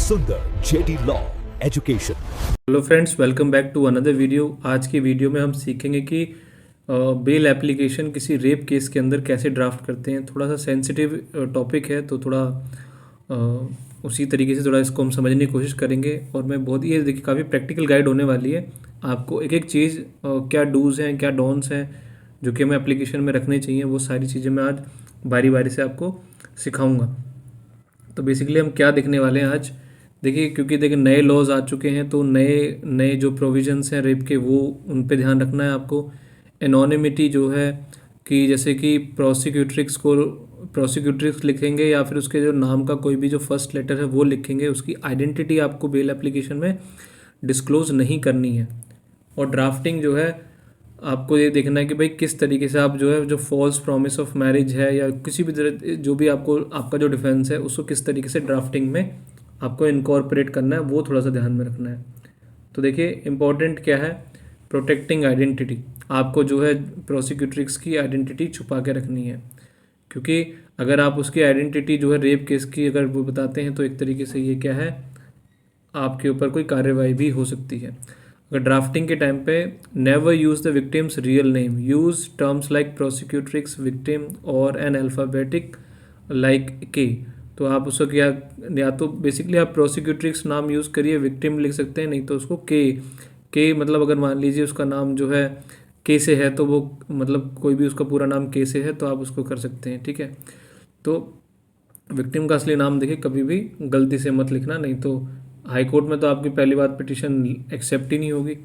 सुंदर JD law education. Hello friends, welcome back to another video. आज की video में हम सीखेंगे कि बेल एप्लीकेशन किसी रेप केस के अंदर कैसे ड्राफ्ट करते हैं। थोड़ा सा सेंसिटिव टॉपिक है, तो थोड़ा उसी तरीके से थोड़ा इसको हम समझने की कोशिश करेंगे। और मैं बहुत ही देखिए काफ़ी प्रैक्टिकल गाइड होने वाली है। आपको एक एक चीज़ क्या डूज़ हैं, क्या डॉन्स हैं, जो कि हमें एप्लीकेशन में रखनी चाहिए, वो सारी चीज़ें मैं आज बारी बारी से आपको सिखाऊंगा। तो बेसिकली हम क्या देखने वाले हैं आज, देखिए क्योंकि देखिए नए लॉज आ चुके हैं, तो नए नए जो प्रोविजंस हैं रेप के, वो उन पे ध्यान रखना है आपको। एनोनिमिटी जो है कि जैसे कि प्रोसिक्यूट्रिक्स लिखेंगे या फिर उसके जो नाम का कोई भी जो फर्स्ट लेटर है वो लिखेंगे, उसकी आइडेंटिटी आपको बेल एप्लीकेशन में डिस्क्लोज नहीं करनी है। और ड्राफ्टिंग जो है आपको ये देखना है कि भाई किस तरीके से आप जो है जो फॉल्स प्रॉमिस ऑफ मैरिज है या किसी भी तरह जो भी आपको आपका जो डिफेंस है उसको किस तरीके से ड्राफ्टिंग में आपको इनकॉर्पोरेट करना है, वो थोड़ा सा ध्यान में रखना है। तो देखिए इम्पॉर्टेंट क्या है, प्रोटेक्टिंग आइडेंटिटी। आपको जो है प्रोसिक्यूट्रिक्स की आइडेंटिटी छुपा के रखनी है, क्योंकि अगर आप उसकी आइडेंटिटी जो है रेप केस की अगर वो बताते हैं तो एक तरीके से ये क्या है, आपके ऊपर कोई कार्रवाई भी हो सकती है। अगर ड्राफ्टिंग के टाइम पे never use the victim's real name, use terms like prosecutrix, victim और एन अल्फ़ाबेटिक लाइक के। तो आप उसको क्या, या तो बेसिकली आप प्रोसिक्यूट्रिक्स नाम यूज़ करिए, विक्टिम लिख सकते हैं, नहीं तो उसको के मतलब अगर मान लीजिए उसका नाम जो है के से है, तो वो मतलब कोई भी उसका पूरा नाम के से है तो आप उसको कर सकते हैं, ठीक है। तो विक्टिम का असली नाम देखिए कभी भी गलती से मत लिखना, नहीं तो हाई कोर्ट में तो आपकी पहली बार पिटीशन एक्सेप्ट ही नहीं होगी।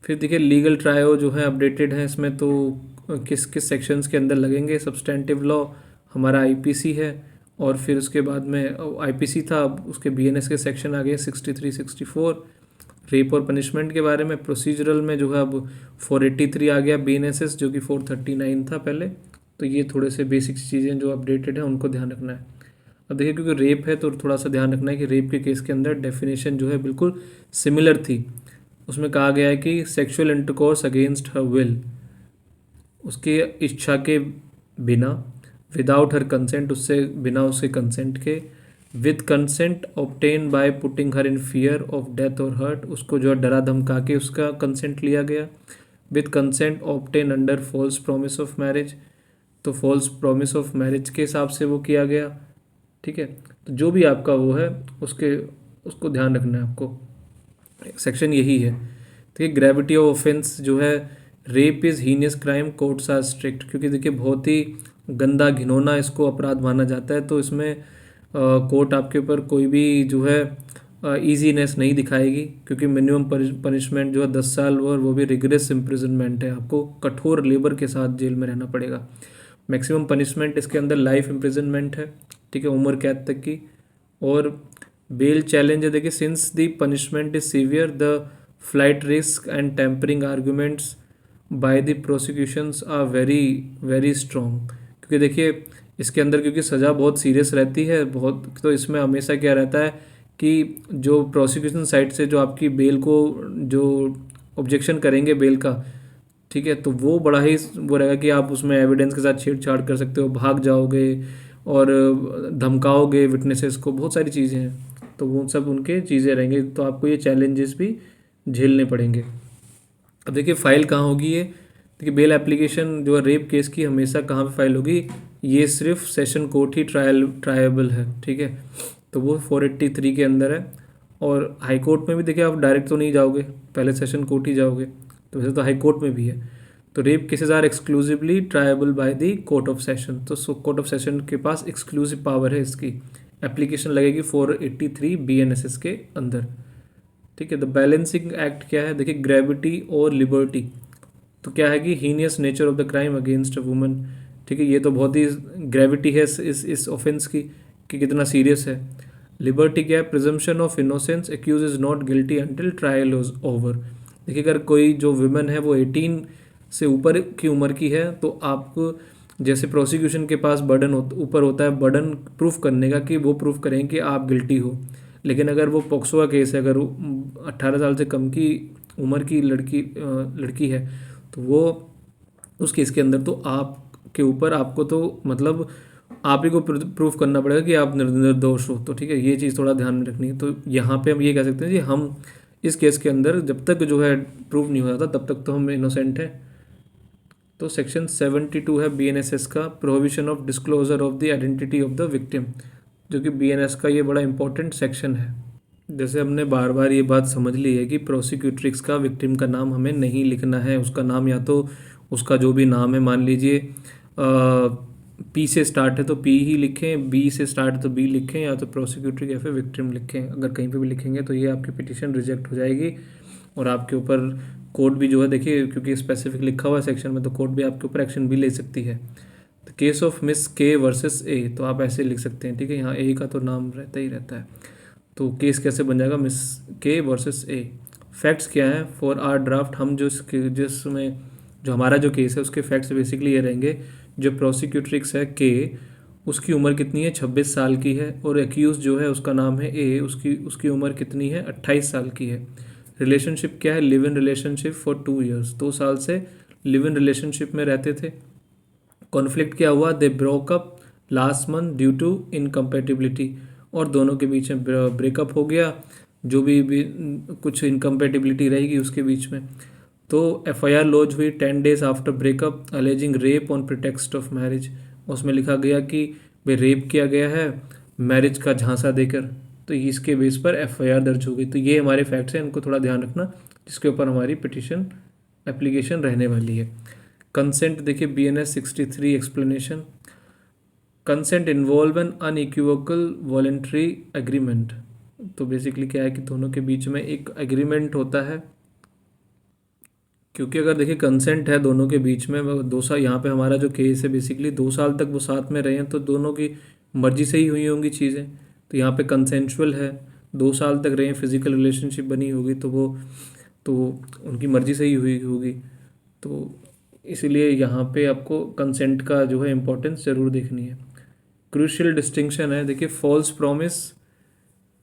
फिर देखिए लीगल ट्रायो जो है अपडेटेड है इसमें, तो किस किस सेक्शंस के अंदर लगेंगे। सब्सटेंटिव लॉ हमारा आईपीसी है, और फिर उसके बाद में आईपीसी था, उसके बीएनएस के सेक्शन आ गए 63 64। रेप और पनिशमेंट के बारे में प्रोसीजरल में जो है अब 483 आ गया बीएनएसएस, जो कि 439 था पहले। तो ये थोड़े से बेसिक चीज़ें जो अपडेटेड हैं उनको ध्यान रखना है। अब देखिए क्योंकि रेप है तो थोड़ा सा ध्यान रखना है कि रेप के केस के अंदर डेफिनेशन जो है बिल्कुल सिमिलर थी। उसमें कहा गया है कि sexual intercourse against her will, उसकी इच्छा के बिना, विदाउट हर कंसेंट, उससे बिना उसके कंसेंट के, with consent obtain by putting her in fear of death और हर्ट, उसको जो है डरा धमका के उसका कंसेंट लिया गया। With consent obtain under false promise of marriage, तो फॉल्स प्रॉमिस ऑफ मैरिज के हिसाब से वो किया गया, ठीक है। तो जो भी आपका वो है उसको ध्यान रखना है आपको। सेक्शन यही है। देखिए ग्रेविटी ऑफ ऑफेंस जो है, rape is heinous crime, courts are strict, क्योंकि देखिए बहुत ही गंदा घिनौना इसको अपराध माना जाता है, तो इसमें कोर्ट आपके ऊपर कोई भी जो है ईजीनेस नहीं दिखाएगी, क्योंकि मिनिमम पनिशमेंट जो है 10 साल, और वो भी रिगरस इम्प्रिजनमेंट है, आपको कठोर लेबर के साथ जेल में रहना पड़ेगा। मैक्सिमम पनिशमेंट इसके अंदर लाइफ इम्प्रिजनमेंट है, ठीक है, उम्र कैद तक की। और बेल चैलेंज है, देखिए since the punishment is severe, the flight risk and tampering arguments by the prosecutions are very very strong, क्योंकि देखिए इसके अंदर क्योंकि सज़ा बहुत सीरियस रहती है बहुत, तो इसमें हमेशा क्या रहता है कि जो प्रोसिक्यूशन साइड से जो आपकी बेल को जो ऑब्जेक्शन करेंगे बेल का, ठीक है, तो वो बड़ा ही वो रहेगा कि आप उसमें एविडेंस के साथ छेड़छाड़ कर सकते हो, भाग जाओगे और धमकाओगे विटनेसेस को, बहुत सारी चीज़ें हैं, तो वो सब उनके चीज़ें रहेंगे, तो आपको ये चैलेंजेस भी झेलने पड़ेंगे। अब देखिए फाइल कहाँ होगी ये, देखिए बेल एप्लीकेशन जो है रेप केस की हमेशा कहाँ पे फाइल होगी, ये सिर्फ सेशन कोर्ट ही ट्रायबल है, ठीक है, तो वो 483 के अंदर है। और हाई कोर्ट में भी देखिए आप डायरेक्ट तो नहीं जाओगे, पहले सेशन कोर्ट ही जाओगे, तो वैसे तो हाई कोर्ट में भी है। तो rape cases are exclusively triable by the court of session, तो कोर्ट ऑफ सेशन के पास एक्सक्लूसिव पावर है, इसकी एप्लीकेशन लगेगी 483 बीएनएसएस के अंदर, ठीक है। द बैलेंसिंग एक्ट क्या है, देखिए ग्रेविटी और लिबर्टी, तो क्या है कि heinous nature of the crime against a woman, ठीक है, ये तो बहुत ही ग्रेविटी है इस ऑफेंस की कि कितना सीरियस है। लिबर्टी क्या है, presumption of innocence, accused is not guilty until trial is over, देखिए अगर कोई जो वुमेन है वो 18 से ऊपर की उम्र की है, तो आपको जैसे प्रोसिक्यूशन के पास बर्डन ऊपर होता है बर्डन प्रूफ करने का, कि वो प्रूफ करें कि आप गिल्टी हो। लेकिन अगर वो पॉक्सो का केस है, अगर 18 साल से कम की उम्र की लड़की है, तो वो उस केस के अंदर तो आपके ऊपर आपको तो मतलब आप ही को प्रूफ करना पड़ेगा कि आप निर्दोष हो। तो ठीक है, ये चीज़ थोड़ा ध्यान में रखनी है। तो यहाँ पे हम ये कह सकते हैं कि हम इस केस के अंदर जब तक जो है प्रूव नहीं हो जाता तब तक तो हम इनोसेंट हैं। तो सेक्शन 72 है BNSS का, prohibition of disclosure of the identity of the victim, जो कि BNS का ये बड़ा इंपॉर्टेंट सेक्शन है। जैसे हमने बार बार ये बात समझ ली है कि प्रोसिक्यूट्रिक्स का विक्टिम का नाम हमें नहीं लिखना है। उसका नाम या तो उसका जो भी नाम है, मान लीजिए P से स्टार्ट है तो P ही लिखें, B से स्टार्ट है तो B लिखें, या तो प्रोसिक्यूट्रिक या फिर विक्टिम लिखें। अगर कहीं पे भी लिखेंगे तो ये आपकी पिटीशन रिजेक्ट हो जाएगी और आपके ऊपर कोर्ट भी जो है, देखिए क्योंकि स्पेसिफिक लिखा हुआ है सेक्शन में, तो कोर्ट भी आपके ऊपर एक्शन भी ले सकती है। The case of miss K versus A, तो आप ऐसे लिख सकते हैं। ठीक है, यहाँ A का तो नाम रहता ही रहता है। तो केस कैसे बन जाएगा, miss K versus A। Facts क्या हैं फॉर आर ड्राफ्ट, हम जिसमें जो हमारा जो केस है उसके फैक्ट्स बेसिकली ये रहेंगे। जो प्रोसिक्यूट्रिक्स है K, उसकी उम्र कितनी है, 26 साल की है, और एक्यूज जो है उसका नाम है A, उसकी उम्र कितनी है, 28 साल की है। रिलेशनशिप क्या है, live in relationship for 2 years, 2 साल से लिव इन रिलेशनशिप में रहते थे। कॉन्फ्लिक्ट क्या हुआ, they broke up last month due to incompatibility, और दोनों के बीच में ब्रेकअप हो गया, जो भी कुछ इनकम्पेटिबिलिटी रहेगी उसके बीच में। तो FIR लॉन्च हुई 10 days after breakup alleging rape on pretext of marriage. उसमें लिखा गया कि भाई रेप किया गया है मैरिज का झांसा देकर, तो इसके बेस पर FIR दर्ज हो गई। तो ये हमारे फैक्ट्स हैं, इनको थोड़ा ध्यान रखना, जिसके ऊपर हमारी पिटीशन एप्लीकेशन रहने वाली है। कंसेंट देखिए BNS 63 explanation, consent involve N unequivocal voluntary agreement. तो बेसिकली क्या है कि दोनों के बीच में एक एग्रीमेंट होता है, क्योंकि अगर देखिए कंसेंट है दोनों के बीच में, 2 साल, यहाँ पे हमारा जो केस है बेसिकली 2 साल तक वो साथ में रहे हैं, तो दोनों की मर्जी से ही हुई होंगी चीज़ें। तो यहाँ पे कंसेंशुअल है, 2 साल तक रहे हैं, फिजिकल रिलेशनशिप बनी होगी, तो उनकी मर्जी से ही हुई होगी। तो इसीलिए यहाँ पे आपको कंसेंट का जो है इम्पोर्टेंस ज़रूर देखनी है। क्रूशियल डिस्टिंक्शन है, देखिए फॉल्स प्रॉमिस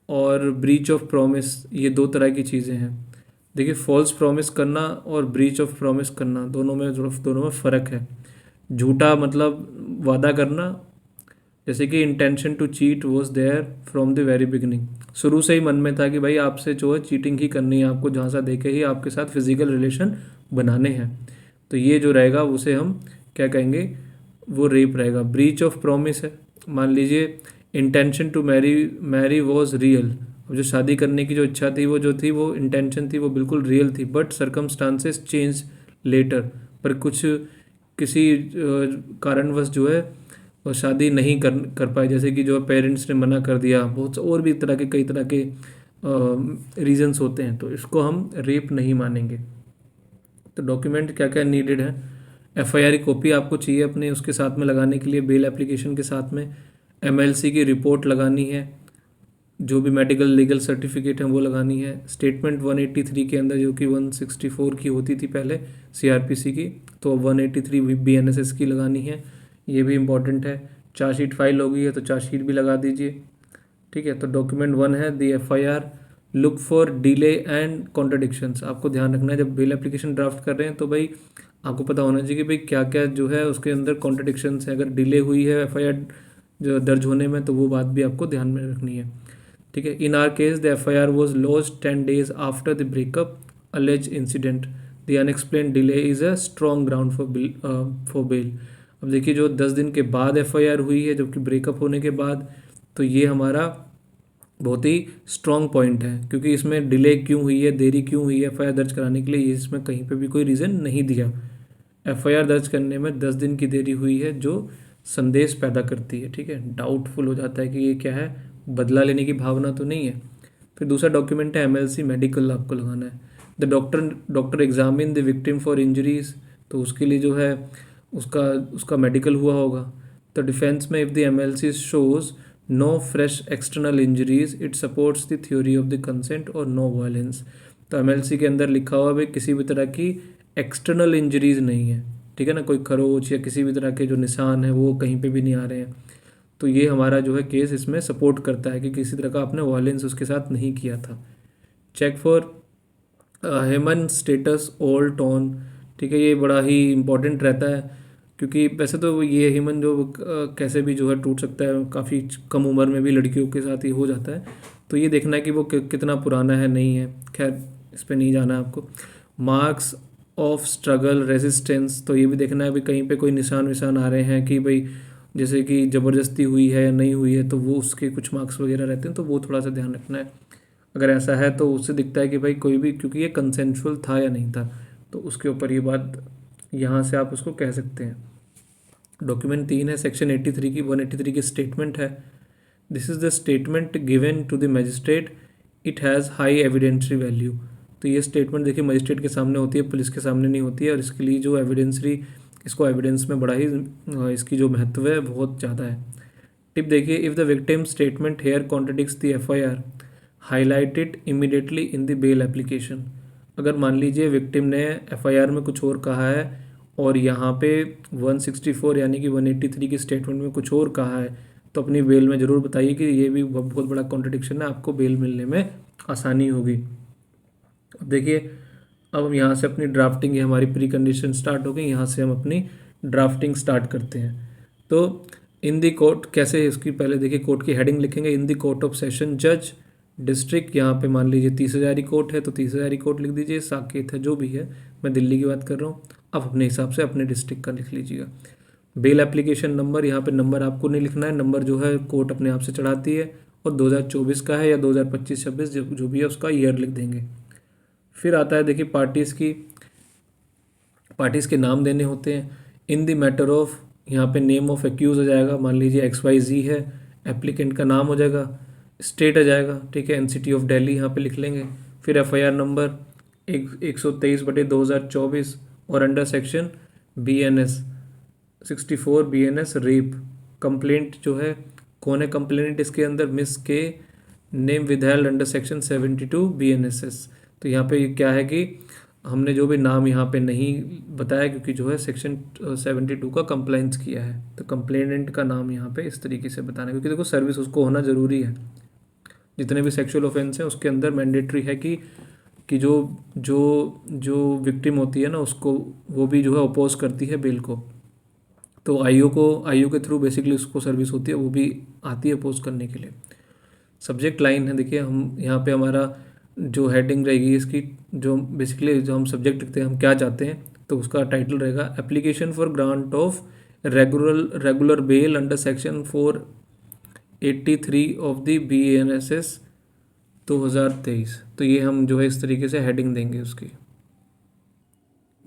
और ब्रीच ऑफ प्रॉमिस, ये 2 तरह की चीज़ें हैं। देखिए फॉल्स प्रॉमिस करना और ब्रीच ऑफ प्रॉमिस करना, दोनों में फ़र्क है। झूठा मतलब वादा करना, जैसे कि intention to cheat was there from the very beginning, शुरू से ही मन में था कि भाई आपसे जो है चीटिंग ही करनी है, आपको झांसा देके ही आपके साथ फिजिकल रिलेशन बनाने हैं। तो ये जो रहेगा उसे हम क्या कहेंगे, वो रेप रहेगा। ब्रीच ऑफ प्रॉमिस है, मान लीजिए intention to marry was real, अब जो शादी करने की जो इच्छा थी वो जो थी वो इंटेंशन थी वो बिल्कुल रियल थी, बट सर्कमस्टांसेस चेंज लेटर, पर कुछ किसी कारणवश जो है वो शादी नहीं कर पाए, जैसे कि जो पेरेंट्स ने मना कर दिया, बहुत और भी तरह के कई तरह के रीजंस होते हैं, तो इसको हम रेप नहीं मानेंगे। तो डॉक्यूमेंट क्या क्या नीडेड है, FIR की कॉपी आपको चाहिए अपने उसके साथ में लगाने के लिए, बेल एप्लीकेशन के साथ में MLC की रिपोर्ट लगानी है, जो भी मेडिकल लीगल सर्टिफिकेट है वो लगानी है, स्टेटमेंट 183 के अंदर जो कि 164 की होती थी पहले CRPC की, तो 183 BNSS की लगानी है, ये भी इम्पॉर्टेंट है। चार्जशीट फाइल होगी है तो चार्जशीट भी लगा दीजिए। ठीक है, तो डॉक्यूमेंट 1 है दी FIR, look for delay and contradictions. आपको ध्यान रखना है जब बेल एप्लीकेशन ड्राफ्ट कर रहे हैं तो भाई आपको पता होना चाहिए कि भाई क्या क्या जो है उसके अंदर कॉन्ट्रडिक्शंस है। अगर डिले हुई है FIR जो दर्ज होने में तो वो बात भी आपको ध्यान में रखनी है। ठीक है, in our case the FIR was launched 10 days after the breakup alleged incident, the unexplained delay is a strong ground for bail. अब देखिए जो 10 दिन के बाद FIR हुई है जबकि ब्रेकअप होने के बाद, तो ये हमारा बहुत ही स्ट्रॉन्ग पॉइंट है, क्योंकि इसमें डिले क्यों हुई है, देरी क्यों हुई है FIR दर्ज कराने के लिए, इसमें कहीं पे भी कोई रीज़न नहीं दिया। FIR दर्ज करने में 10 दिन की देरी हुई है जो संदेश पैदा करती है। ठीक है, डाउटफुल हो जाता है कि ये क्या है, बदला लेने की भावना तो नहीं है। फिर दूसरा डॉक्यूमेंट है MLC मेडिकल, आपको लगाना है। The doctor examine the victim for injuries, तो उसके लिए जो है उसका मेडिकल हुआ होगा। तो डिफेंस में if the MLC shows no fresh external injuries it supports the theory of the consent और नो वायलेंस। तो MLC के अंदर लिखा हुआ भाई किसी भी तरह की एक्सटर्नल इंजरीज नहीं है, ठीक है ना, कोई खरोच या किसी भी तरह के जो निशान है वो कहीं पे भी नहीं आ रहे हैं, तो ये हमारा जो है केस इसमें सपोर्ट करता है कि किसी तरह का आपने वायलेंस उसके साथ नहीं किया था। Check for human status old tone, ठीक है, ये बड़ा ही इंपॉर्टेंट रहता है। क्योंकि वैसे तो ये ह्यूमन जो कैसे भी जो है टूट सकता है, काफ़ी कम उम्र में भी लड़कियों के साथ ही हो जाता है। तो ये देखना है कि वो कितना पुराना है, नहीं है। खैर, इस पर नहीं जाना है आपको। मार्क्स ऑफ स्ट्रगल रेजिस्टेंस, तो ये भी देखना है भी कहीं पे कोई निशान विशान आ रहे हैं कि भाई जैसे कि ज़बरदस्ती हुई है या नहीं हुई है, तो वो उसके कुछ मार्क्स वगैरह रहते हैं, तो वो थोड़ा सा ध्यान रखना है। अगर ऐसा है तो उससे दिखता है कि भाई कोई भी, क्योंकि ये कंसेंशुअल था या नहीं था, तो उसके ऊपर ये बात यहाँ से आप उसको कह सकते हैं। डॉक्यूमेंट 3 है, सेक्शन 83 की 183 की स्टेटमेंट है। This is the statement given to the magistrate, it has high evidentiary value. तो ये स्टेटमेंट देखिए मजिस्ट्रेट के सामने होती है, पुलिस के सामने नहीं होती है, और इसके लिए जो एविडेंसरी, इसको एविडेंस में बड़ा ही इसकी जो महत्व है बहुत ज़्यादा है। टिप देखिए, if the victim statement hair contradicts the FIR, highlight it immediately in the bail application. अगर मान लीजिए विक्टिम ने एफआईआर में कुछ और कहा है और यहाँ पे 164 यानी कि 183 की स्टेटमेंट में कुछ और कहा है, तो अपनी बेल में ज़रूर बताइए कि ये भी बहुत बड़ा कॉन्ट्रडिक्शन है, आपको बेल मिलने में आसानी होगी। अब देखिए, अब हम यहाँ से अपनी ड्राफ्टिंग, ये हमारी प्री कंडीशन स्टार्ट हो गई, यहाँ से हम अपनी ड्राफ्टिंग स्टार्ट करते हैं। तो इन दी कोर्ट, कैसे इसकी पहले देखिए कोर्ट की हेडिंग लिखेंगे, इन दी कोर्ट ऑफ सेशन जज डिस्ट्रिक्ट, यहाँ पे मान लीजिए 30,000 कोर्ट है तो 30,000 कोर्ट लिख दीजिए, साकेत है जो भी है, मैं दिल्ली की बात कर रहा हूँ। आप अपने हिसाब से अपने डिस्ट्रिक्ट का लिख लीजिएगा। बेल एप्लीकेशन नंबर, यहाँ पे नंबर आपको नहीं लिखना है, नंबर जो है कोर्ट अपने आप से चढ़ाती है, और 2024 का है या 2025-26 जो भी है उसका ईयर लिख देंगे। फिर आता है देखिए पार्टीज़ के नाम देने होते हैं। इन द मैटर ऑफ, यहाँ पे नेम ऑफ एक्यूज हो जाएगा, मान लीजिए XYZ है, एप्लीकेंट का नाम हो जाएगा, स्टेट आ जाएगा, ठीक है, NCT ऑफ दिल्ली यहाँ पे लिख लेंगे। फिर FIR नंबर 123/2024, और under section BNS 64 BNS rape. Complaint जो है, कौन है कंप्लेंट इसके अंदर, मिस के name withheld under section 72 BNSS। तो यहाँ पे क्या है कि हमने जो भी नाम यहाँ पे नहीं बताया, क्योंकि जो है सेक्शन 72 का कंप्लाइंस किया है, तो कंप्लेनेंट का नाम यहाँ पे इस तरीके से बताना है, क्योंकि देखो सर्विस उसको होना ज़रूरी है। जितने भी सेक्सुअल ऑफेंस हैं उसके अंदर मैंडेटरी है कि जो जो जो विक्टिम होती है ना, उसको वो भी जो है अपोज करती है बेल को, तो आईओ के थ्रू बेसिकली उसको सर्विस होती है, वो भी आती है अपोज करने के लिए। सब्जेक्ट लाइन है, देखिए हम यहाँ पे हमारा जो हेडिंग रहेगी इसकी, जो बेसिकली जो हम सब्जेक्ट लिखते हैं हम क्या चाहते हैं, तो उसका टाइटल रहेगा application for grant of regular bell under section 483 of the BNSS 2023। तो ये हम जो है इस तरीके से हेडिंग देंगे उसकी,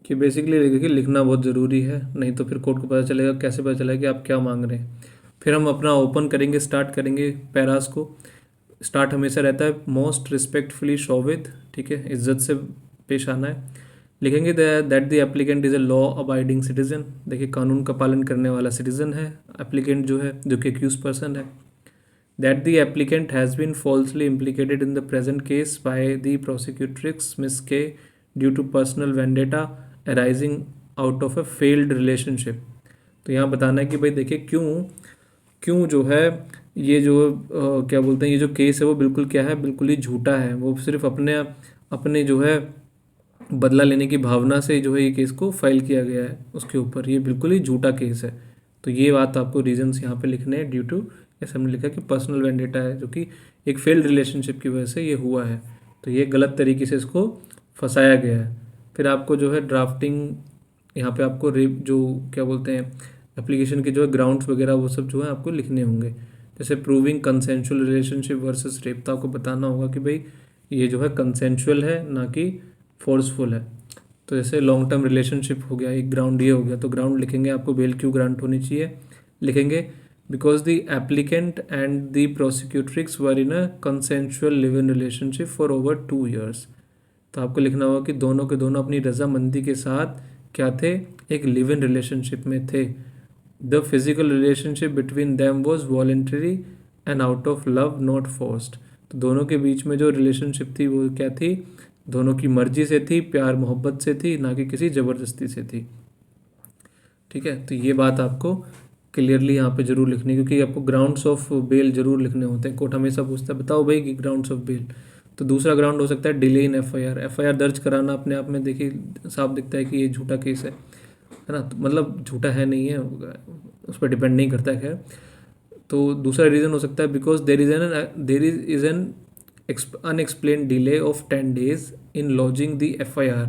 कि बेसिकली देखिए लिखना बहुत ज़रूरी है, नहीं तो फिर कोर्ट को पता चलेगा, कैसे पता चलेगा कि आप क्या मांग रहे हैं। फिर हम अपना ओपन करेंगे, स्टार्ट करेंगे पैरास को। स्टार्ट हमेशा रहता है मोस्ट रिस्पेक्टफुली शोविद, ठीक है, इज्जत से पेश आना है। लिखेंगे that the applicant is a law abiding citizen, देखिए कानून का पालन करने वाला सिटीजन है एप्लीकेंट जो है, जो कि एक्यूज पर्सन है। That the applicant has been falsely implicated in the present case by the prosecutrix Miss K due to personal vendetta arising out of a failed relationship. तो यहाँ बताना है कि भाई देखिए क्यों जो है ये जो क्या बोलते हैं, ये जो केस है वो बिल्कुल क्या है, बिल्कुल ही झूठा है। वो सिर्फ अपने जो है बदला लेने की भावना से जो है ये केस को फाइल किया गया है उसके ऊपर, ये बिल्कुल ही झूठा केस है। तो ये बात आपको रीजंस यहाँ पे लिखने हैं, ड्यू टू, ऐसे हमने लिखा कि पर्सनल वेंडेटा है, जो कि एक फेल्ड रिलेशनशिप की वजह से ये हुआ है, तो ये गलत तरीके से इसको फंसाया गया है। फिर आपको जो है ड्राफ्टिंग, यहाँ पे आपको रेप जो क्या बोलते हैं एप्लीकेशन के जो है ग्राउंड्स वगैरह वो सब जो है आपको लिखने होंगे। जैसे proving consensual relationship versus rape, तो आपको बताना होगा कि भाई ये जो है कंसेंशुअल है ना कि फोर्सफुल है। तो जैसे लॉन्ग टर्म रिलेशनशिप हो गया, एक ग्राउंड ये हो गया, तो ग्राउंड लिखेंगे आपको बेल क्यों ग्रांट होनी चाहिए, लिखेंगे because the applicant and the prosecutrix were in a consensual live in relationship for over 2 years। तो आपको लिखना होगा कि दोनों के दोनों अपनी रजामंदी के साथ क्या थे, एक लिव इन रिलेशनशिप में थे। The physical relationship between them was voluntary and out of love not forced. तो दोनों के बीच में जो रिलेशनशिप थी वो क्या थी, दोनों की मर्जी से थी, प्यार मोहब्बत से थी, ना कि किसी ज़बरदस्ती से थी। ठीक है, तो ये बात आपको क्लियरली यहाँ पे जरूर लिखनी, क्योंकि आपको ग्राउंड्स ऑफ बेल जरूर लिखने होते हैं। कोर्ट हमेशा पूछता है बताओ भाई कि ग्राउंड्स ऑफ बेल। तो दूसरा ग्राउंड हो सकता है डिले इन FIR। FIR दर्ज कराना अपने आप में देखिए साफ दिखता है कि ये झूठा केस है। है ना, तो मतलब झूठा है नहीं है, उस पर डिपेंड नहीं करता है। खैर, तो दूसरा रीज़न हो सकता है because there is an unexplained delay of 10 days in lodging the FIR।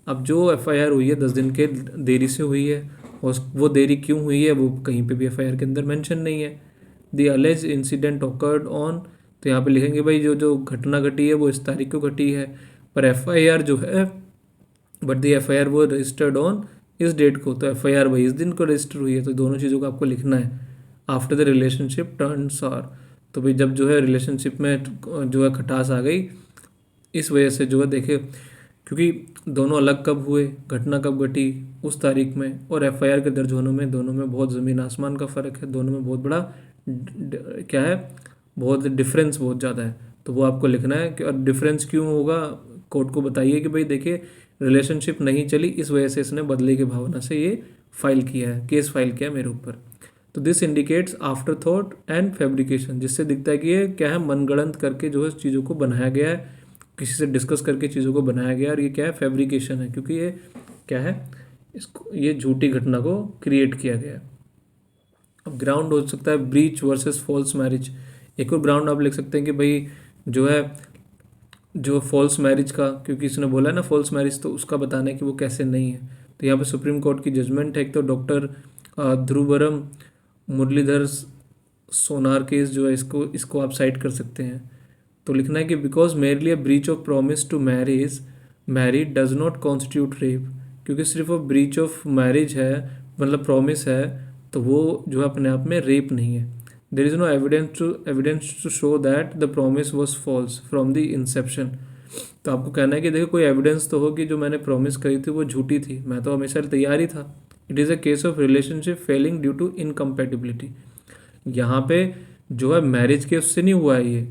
अब जो FIR हुई है 10 दिन के देरी से हुई है, और वो देरी क्यों हुई है वो कहीं पे भी FIR के अंदर मेंशन नहीं है। The allege incident awkward on, तो यहाँ पे लिखेंगे भाई जो जो घटना घटी है वो इस तारीख को घटी है, पर FIR जो है, बट द FIR वो रजिस्टर्ड ऑन इस डेट को, तो FIR भाई इस दिन को रजिस्टर हुई है। तो दोनों चीज़ों को आपको लिखना है। आफ्टर द रिलेशनशिप टर्न सार, तो भाई जब जो है रिलेशनशिप में जो है खटास आ गई, इस वजह से जो है देखे, क्योंकि दोनों अलग कब हुए, घटना कब घटी उस तारीख में, और FIR के दर्ज होने में दोनों में बहुत ज़मीन आसमान का फ़र्क है, दोनों में बहुत बड़ा क्या है, बहुत डिफरेंस बहुत ज़्यादा है। तो वो आपको लिखना है कि, और डिफरेंस क्यों होगा, कोर्ट को बताइए कि भाई देखिए रिलेशनशिप नहीं चली, इस वजह से इसने बदले की भावना से ये फाइल किया है, केस फाइल किया है मेरे ऊपर। तो this indicates after thought and fabrication, जिससे दिखता है कि ये क्या है, मनगढ़ंत करके जो है चीज़ों को बनाया गया है, किसी से डिस्कस करके चीज़ों को बनाया गया है, और ये क्या है, फैब्रिकेशन है, क्योंकि ये क्या है, इसको ये झूठी घटना को क्रिएट किया गया है। अब ग्राउंड हो सकता है ब्रीच वर्सेस फॉल्स मैरिज। एक और ग्राउंड आप लिख सकते हैं कि भाई जो है, जो फॉल्स मैरिज का, क्योंकि इसने बोला है ना फॉल्स मैरिज, तो उसका बताना है कि वो कैसे नहीं है। तो यहाँ पे सुप्रीम कोर्ट की जजमेंट है। एक तो डॉक्टर ध्रुवरम मुरलीधर सोनार केस जो है, इसको इसको आप साइट कर सकते हैं। तो लिखना है कि because merely a breach of promise to marry does not constitute rape, क्योंकि सिर्फ वो ब्रीच ऑफ मैरिज है, मतलब प्रॉमिस है, तो वो जो है अपने आप में रेप नहीं है। There is no evidence to show that the promise was false from the inception. तो आपको कहना है कि देखो कोई एविडेंस तो हो कि जो मैंने प्रॉमिस करी थी वो झूठी थी, मैं तो हमेशा तैयार ही था। It is a case of relationship failing due to incompatibility. यहाँ पे जो है मैरिज के उससे नहीं हुआ है ये,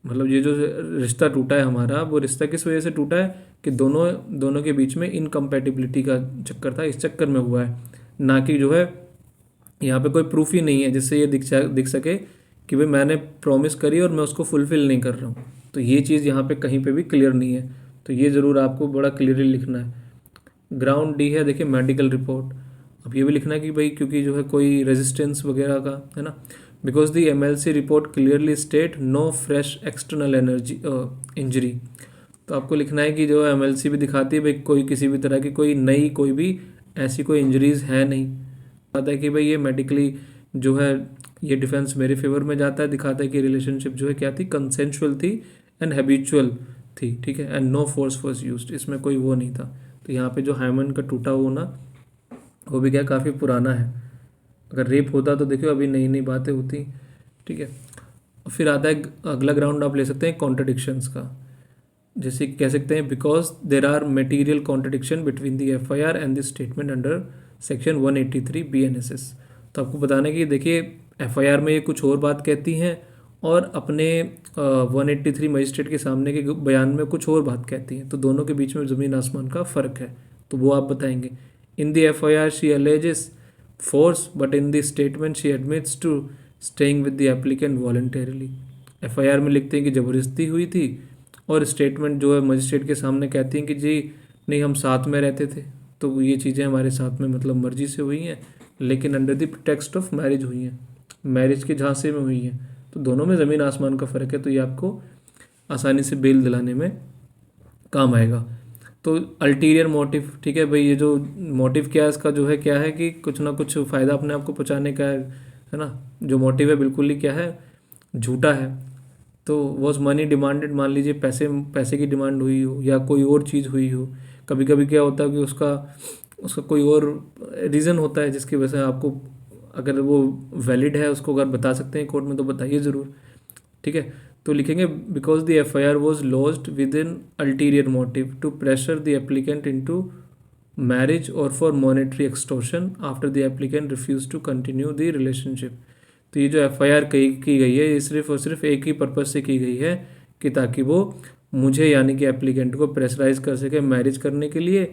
मतलब ये जो रिश्ता टूटा है हमारा, वो रिश्ता किस वजह से टूटा है कि दोनों दोनों के बीच में इनकम्पेटिबिलिटी का चक्कर था, इस चक्कर में हुआ है, ना कि जो है यहाँ पे कोई प्रूफ ही नहीं है जिससे ये दिख सके कि भाई मैंने प्रॉमिस करी और मैं उसको फुलफिल नहीं कर रहा हूँ। तो ये चीज़ यहाँ पे कहीं पे भी क्लियर नहीं है, तो ये ज़रूर आपको बड़ा क्लियरली लिखना है। ग्राउंड डी है, देखिए मेडिकल रिपोर्ट। अब ये भी लिखना है कि भाई क्योंकि जो है कोई रेजिस्टेंस वगैरह का है ना, because the MLC report clearly state no fresh external energy injury. तो आपको लिखना है कि जो MLC भी दिखाती है भाई कोई किसी भी तरह की कोई नई कोई भी ऐसी कोई इंजरीज है नहीं। दिखाता है कि भाई ये मेडिकली जो है ये डिफेंस मेरे फेवर में जाता है, दिखाता है कि रिलेशनशिप जो है क्या थी, कंसेंशुअल थी एंड हैबिचुअल थी, ठीक है, and no force was used, इसमें कोई वो नहीं था। तो यहाँ पे जो हाइमन का टूटा होना वो भी क्या काफ़ी पुराना है। अगर रेप होता तो देखो अभी नई नई बातें होती, ठीक है। फिर आता है अगला ग्राउंड आप ले सकते हैं कॉन्ट्रडिक्शंस का, जैसे कह सकते हैं because there are material contradiction between the FIR and the statement under section 183 BNSS। तो आपको बताना है कि देखिए FIR में ये कुछ और बात कहती हैं और अपने 183 मजिस्ट्रेट के सामने के बयान में कुछ और बात कहती हैं, तो दोनों के बीच में ज़मीन आसमान का फ़र्क है, तो वो आप बताएंगे। In the FIR she alleges force but in the statement she admits to staying with the applicant voluntarily। FIR में लिखते हैं कि ज़बरदस्ती हुई थी, और स्टेटमेंट जो है मजिस्ट्रेट के सामने कहती हैं कि जी नहीं हम साथ में रहते थे, तो ये चीज़ें हमारे साथ में मतलब मर्जी से हुई हैं, लेकिन under the text of marriage हुई हैं, मैरिज के झांसे में हुई हैं। तो दोनों में ज़मीन आसमान का फ़र्क है, तो ये आपको आसानी से बेल दिलाने में काम आएगा। तो अल्टीरियर मोटिव, ठीक है भाई, ये जो मोटिव क्या है इसका जो है क्या है कि कुछ ना कुछ फ़ायदा अपने आप को पहुँचाने का है ना। जो मोटिव है बिल्कुल ही क्या है, झूठा है। तो वॉज मनी डिमांडेड, मान लीजिए पैसे की डिमांड हुई हो या कोई और चीज़ हुई हो। कभी कभी क्या होता है कि उसका कोई और रीज़न होता है जिसकी वजह से आपको, अगर वो वैलिड है उसको अगर बता सकते हैं कोर्ट में तो बताइए ज़रूर, ठीक है। तो लिखेंगे because the FIR was lodged with an ulterior motive to pressure the applicant into marriage और for monetary extortion after the applicant refuse to continue the relationship. तो ये जो FIR की गई है ये सिर्फ और सिर्फ एक ही पर्पज़ से की गई है कि ताकि वो मुझे यानी कि एप्लीकेंट को प्रेशराइज कर सके मैरिज करने के लिए,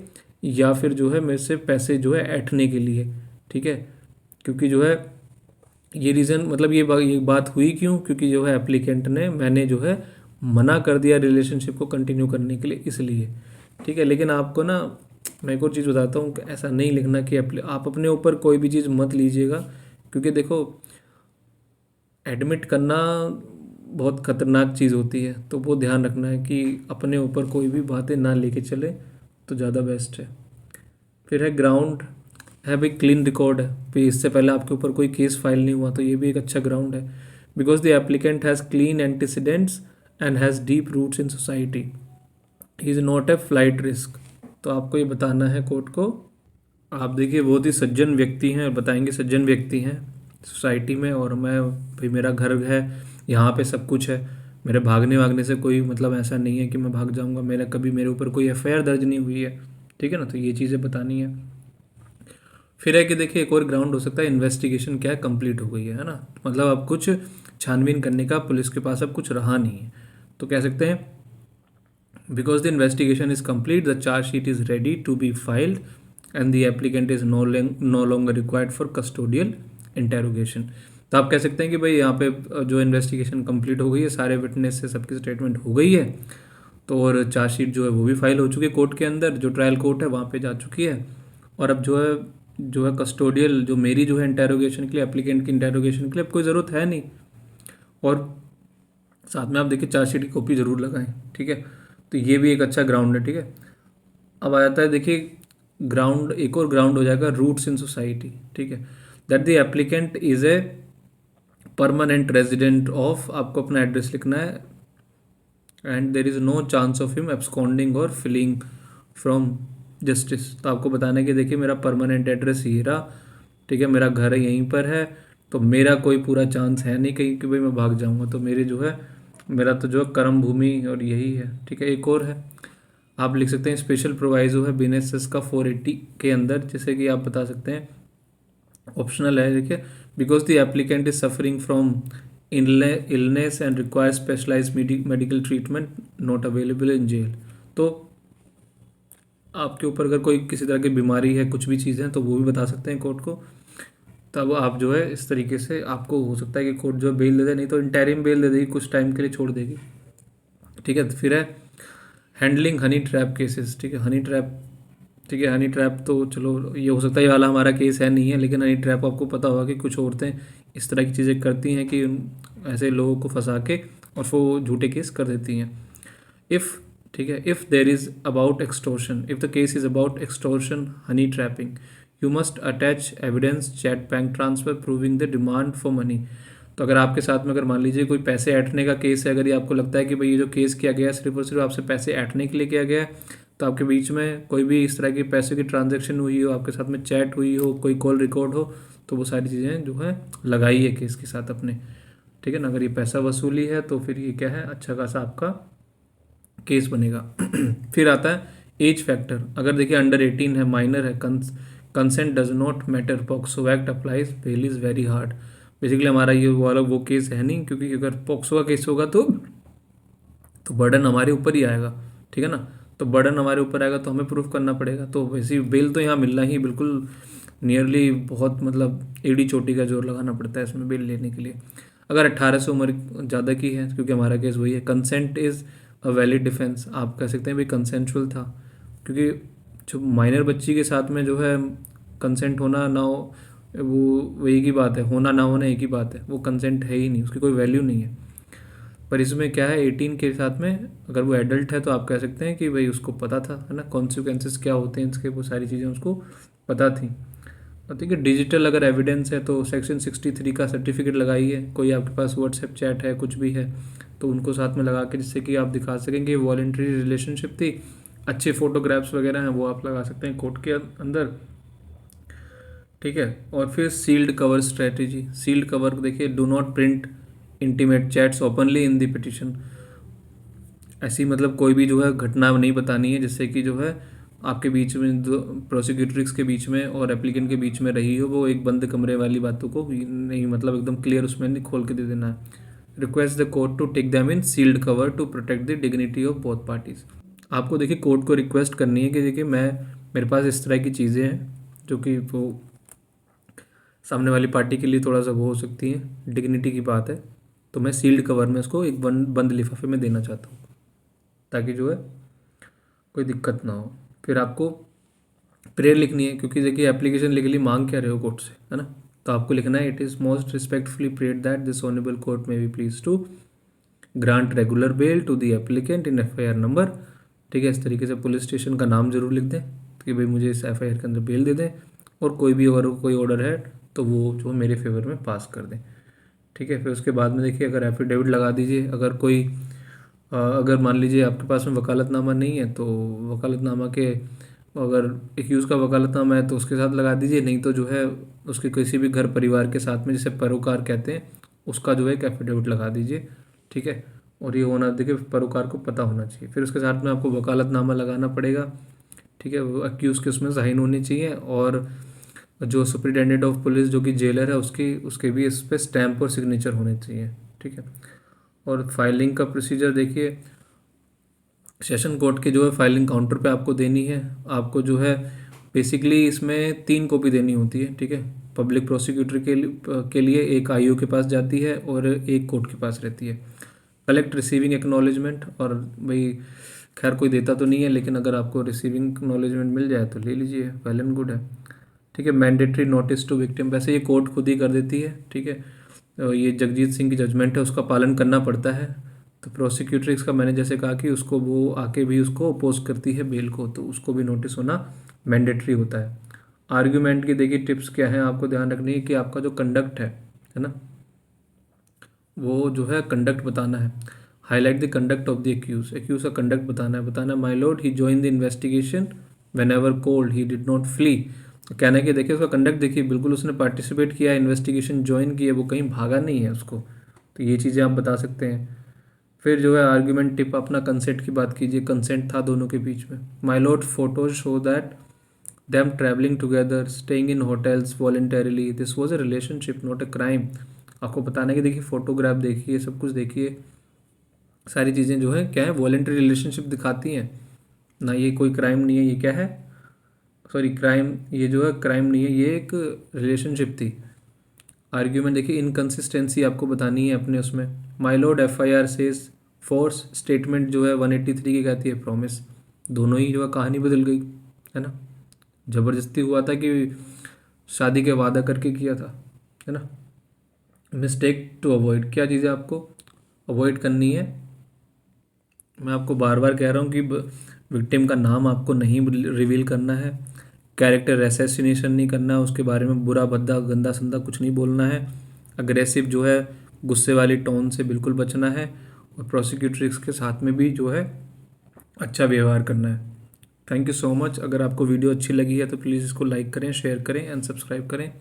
या फिर जो है मेरे से पैसे जो है ऐंठने के लिए, ठीक है। क्योंकि जो है ये रीज़न, मतलब ये बात हुई क्यों, क्योंकि जो है एप्लीकेंट ने, मैंने जो है मना कर दिया रिलेशनशिप को कंटिन्यू करने के लिए, इसलिए, ठीक है। लेकिन आपको ना मैं एक और चीज़ बताता हूँ कि ऐसा नहीं लिखना कि आप अपने ऊपर कोई भी चीज़ मत लीजिएगा, क्योंकि देखो एडमिट करना बहुत ख़तरनाक चीज़ होती है, तो वो ध्यान रखना है कि अपने ऊपर कोई भी बातें ना लेके चले तो ज़्यादा बेस्ट है। फिर है ग्राउंड, है भाई क्लीन रिकॉर्ड है, फिर इससे पहले आपके ऊपर कोई केस फाइल नहीं हुआ, तो ये भी एक अच्छा ग्राउंड है। Because the applicant has clean antecedents and has deep roots in society, he is not a flight risk. तो आपको ये बताना है कोर्ट को, आप देखिए बहुत ही सज्जन व्यक्ति हैं, बताएंगे सज्जन व्यक्ति हैं सोसाइटी में, और मैं भाई मेरा घर है, यहाँ पे सब कुछ है, मेरे भागने वागने से कोई मतलब ऐसा नहीं है कि मैं भाग जाऊँगा, मेरा कभी मेरे ऊपर कोई एफआईआर दर्ज नहीं हुई है, ठीक है ना। तो ये चीज़ें बतानी है। फिर है कि देखिए एक और ग्राउंड हो सकता है, इन्वेस्टिगेशन क्या है, कंप्लीट हो गई है ना, मतलब अब कुछ छानबीन करने का पुलिस के पास अब कुछ रहा नहीं है, तो कह सकते हैं because the investigation is complete the chargesheet is ready to be filed and the applicant is no longer required for custodial interrogation. तो आप कह सकते हैं कि भाई यहाँ पे जो इन्वेस्टिगेशन कंप्लीट हो गई है, सारे विटनेस से सबकी स्टेटमेंट हो गई है, तो और चार्जशीट जो है वो भी फाइल हो चुकी है कोर्ट के अंदर, जो ट्रायल कोर्ट है वहाँ पे जा चुकी है, और अब जो है कस्टोडियल जो मेरी जो है इंटेरोगेशन के लिए, एप्लीकेंट की इंटेरोगेशन के लिए अब कोई ज़रूरत है नहीं। और साथ में आप देखिए चार्जशीट की कॉपी ज़रूर लगाएं, ठीक है। तो ये भी एक अच्छा ग्राउंड है, ठीक है। अब आ जाता है देखिए ग्राउंड, एक और ग्राउंड हो जाएगा रूट्स इन सोसाइटी, ठीक है। That the applicant is a permanent resident of, आपको अपना एड्रेस लिखना है, and there is no chance of him absconding और फिलिंग फ्रॉम जस्टिस। तो आपको बताना है कि देखिए मेरा परमानेंट एड्रेस ये रहा, ठीक है, मेरा घर यहीं पर है, तो मेरा कोई पूरा चांस है नहीं कहीं कि भाई मैं भाग जाऊंगा, तो मेरी जो है मेरा तो जो कर्म भूमि और यही है, ठीक है। एक और है, आप लिख सकते हैं स्पेशल प्रोवाइजो है बीएनएसएस का 480 के अंदर, जैसे कि आप बता सकते हैं ऑप्शनल है, देखिए because the applicant is suffering from illness and require specialize medical treatment not available in jail. तो आपके ऊपर अगर कोई किसी तरह की बीमारी है, कुछ भी चीज़ें हैं, तो वो भी बता सकते हैं कोर्ट को, तब आप जो है इस तरीके से आपको हो सकता है कि कोर्ट जो है बेल दे दे, नहीं तो इंटरिम बेल दे देगी, कुछ टाइम के लिए छोड़ देगी, ठीक है। तो फिर है हैंडलिंग हनी ट्रैप केसेस, ठीक है, हनी ट्रैप, ठीक है। हनी ट्रैप तो चलो ये हो सकता है ये वाला हमारा केस है नहीं है, लेकिन हनी ट्रैप आपको पता होगा कि कुछ औरतें इस तरह की चीज़ें करती हैं कि ऐसे लोगों को फंसा के और फिर वो झूठे केस कर देती हैं। इफ़, ठीक है, if there is about extortion, if the case is about extortion Honey trapping, you must attach evidence chat bank transfer proving the demand for money. तो अगर आपके साथ में अगर मान लीजिए कोई पैसे ऐंठने का केस है, अगर ये आपको लगता है कि भाई ये जो केस किया गया है सिर्फ और सिर्फ आपसे पैसे ऐंठने के लिए किया गया है, तो आपके बीच में कोई भी इस तरह की पैसे की ट्रांजैक्शन हुई हो, आपके साथ में चैट हुई हो, कोई कॉल रिकॉर्ड हो, तो वो सारी चीज़ें जो है लगाई है केस के साथ अपने, ठीक है ना। अगर ये पैसा वसूली है तो फिर ये क्या है, अच्छा खासा आपका केस बनेगा। फिर आता है एज फैक्टर, अगर देखिए अंडर 18 है, माइनर है, consent does not matter, POCSO act applies, bail is very hard. Basically हमारा ये वाला वो केस है नहीं, क्योंकि अगर पॉक्सो का केस होगा तो बर्डन हमारे ऊपर ही आएगा, ठीक है ना। तो बर्डन हमारे ऊपर आएगा तो हमें प्रूफ करना पड़ेगा, तो वैसे ही बेल तो यहाँ मिलना ही बिल्कुल नियरली, बहुत मतलब एड़ी चोटी का जोर लगाना पड़ता है इसमें बेल लेने के लिए। अगर 18 से उम्र ज़्यादा की है, क्योंकि हमारा केस वही है, consent is a valid defence, आप कह सकते हैं भाई कंसेंशुअल था, क्योंकि जो माइनर बच्ची के साथ में जो है कंसेंट होना ना हो, वो एक ही बात है, होना ना होना एक ही बात है, वो कंसेंट है ही नहीं, उसकी कोई वैल्यू नहीं है। पर इसमें क्या है, 18 के साथ में अगर वो एडल्ट है तो आप कह सकते हैं कि भाई उसको पता था, है ना, कॉन्सिक्वेंसेस क्या होते हैं इसके, वो सारी चीज़ें उसको पता थी। और ठीक है, डिजिटल अगर एविडेंस है तो सेक्शन 63 का सर्टिफिकेट लगाइए, कोई आपके पास व्हाट्सएप चैट है, कुछ भी है, तो उनको साथ में लगा के, जिससे कि आप दिखा सकें कि वॉलेंट्री रिलेशनशिप थी। अच्छे फोटोग्राफ्स वगैरह हैं वो आप लगा सकते हैं कोर्ट के अंदर, ठीक है। और फिर sealed cover strategy, sealed cover देखिए, do not print intimate chats openly in the petition, ऐसी मतलब कोई भी जो है घटना नहीं बतानी है जिससे कि जो है आपके बीच में, दो प्रोसिक्यूटर्स के बीच में और एप्लीकेंट के बीच में रही हो, वो एक बंद कमरे वाली बातों को नहीं, मतलब एकदम क्लियर उसमें नहीं खोल के दे देना है। Request the court to take them in sealed cover to protect the dignity of both parties. आपको देखिए कोर्ट को रिक्वेस्ट करनी है कि देखिए मेरे पास इस तरह की चीज़ें हैं जो कि वो सामने वाली पार्टी के लिए थोड़ा सा वो हो सकती है, डिग्निटी की बात है, तो मैं सील्ड कवर में उसको एक बंद लिफाफे में देना चाहता हूँ, ताकि जो है कोई दिक्कत ना हो। फिर आपको प्रेयर लिखनी है, क्योंकि देखिए एप्लीकेशन लिख ली, मांग क्या रहे हो कोर्ट से, है ना। तो आपको लिखना है it is most respectfully prayer that this honourable court may be pleased to grant regular bail to the applicant in FIR number. ठीक है, इस तरीके से पुलिस स्टेशन का नाम जरूर लिख दें कि भाई मुझे इस FIR के अंदर बेल दे दें, और कोई भी अगर कोई ऑर्डर है तो वो जो मेरे फेवर में पास कर दें। ठीक है, फिर उसके बाद में देखिए अगर एफिडेविट लगा दीजिए। अगर कोई अगर मान लीजिए आपके पास में वकालतनामा नहीं है तो वकालतनामा के, अगर एक्यूज़ का वकालतनामा है तो उसके साथ लगा दीजिए, नहीं तो जो है उसके किसी भी घर परिवार के साथ में, जिसे परोकार कहते हैं, उसका जो है एक एफिडेविट लगा दीजिए। ठीक है, और ये होना, देखिए परोकार को पता होना चाहिए। फिर उसके साथ में आपको वकालतनामा लगाना पड़ेगा। ठीक है, वो एक्यूज़ के उसमें साइन होनी चाहिए, और जो सुपरिटेंडेंट ऑफ पुलिस जो कि जेलर है उसके भी इस पर स्टैम्प और सिग्नेचर होने चाहिए। ठीक है, और फाइलिंग का प्रोसीजर देखिए, सेशन कोर्ट के जो है फाइलिंग काउंटर पे आपको देनी है। आपको जो है बेसिकली इसमें 3 कॉपी देनी होती है। ठीक है, पब्लिक प्रोसिक्यूटर के लिए एक IO के पास जाती है और एक कोर्ट के पास रहती है। कलेक्ट रिसीविंग एक्नॉलेजमेंट, और भाई खैर कोई देता तो नहीं है, लेकिन अगर आपको रिसीविंग एक्नॉलेजमेंट मिल जाए तो ले लीजिए, वेल एंड गुड है। ठीक है, मैंडेटरी नोटिस टू विक्टिम, वैसे ये कोर्ट खुद ही कर देती है। ठीक है, तो ये जगजीत सिंह की जजमेंट है, उसका पालन करना पड़ता है। तो प्रोसिक्यूट्रिक्स का मैंने जैसे कहा कि उसको वो आके भी उसको अपोज करती है बेल को, तो उसको भी नोटिस होना मैंडेटरी होता है। आर्ग्यूमेंट की देखिए टिप्स क्या हैं, आपको ध्यान रखनी है कि आपका जो कंडक्ट है ना, वो जो है कंडक्ट बताना है। Highlight the conduct of the accused का कंडक्ट बताना है my lord he join the investigation whenever called he did not flee. तो कहना है कि देखिए उसका कंडक्ट देखिए, बिल्कुल उसने पार्टिसिपेट किया, इन्वेस्टिगेशन ज्वाइन की है, वो कहीं भागा नहीं है उसको। तो ये चीज़ें आप बता सकते हैं। फिर जो है आर्ग्यूमेंट टिप, अपना कंसेंट की बात कीजिए, कंसेंट था दोनों के बीच में। My Lord photos show that them traveling together, staying in hotels voluntarily, this was a relationship not a crime। आपको बताना है कि देखिए फोटोग्राफ देखिए, सब कुछ देखिए, सारी चीज़ें जो है क्या है, वॉलेंट्री रिलेशनशिप दिखाती हैं ना, ये कोई क्राइम नहीं है। ये क्या है, सॉरी क्राइम, ये जो है क्राइम नहीं है, ये एक रिलेशनशिप थी। आर्ग्यूमेंट देखिए, इनकन्सिस्टेंसी आपको बतानी है अपने उसमें। My Lord FIR says force, statement जो है 183 की कहती है प्रॉमिस। दोनों ही जो है कहानी बदल गई, है ना। ज़बरदस्ती हुआ था कि शादी के वादा करके किया था, है ना। मिस्टेक टू अवॉइड, क्या चीज़ें आपको अवॉइड करनी है। मैं आपको बार बार कह रहा हूँ कि विक्टिम का नाम आपको नहीं रिवील करना है, कैरेक्टर असैसिनेशन नहीं करना है, उसके बारे में बुरा भद्दा गंदा संदा कुछ नहीं बोलना है, अग्रेसिव जो है गुस्से वाली टोन से बिल्कुल बचना है, और प्रोसिक्यूट्रिक्स के साथ में भी जो है अच्छा व्यवहार करना है। Thank you so much. अगर आपको वीडियो अच्छी लगी है तो प्लीज़ इसको लाइक करें, शेयर करें एंड सब्सक्राइब करें।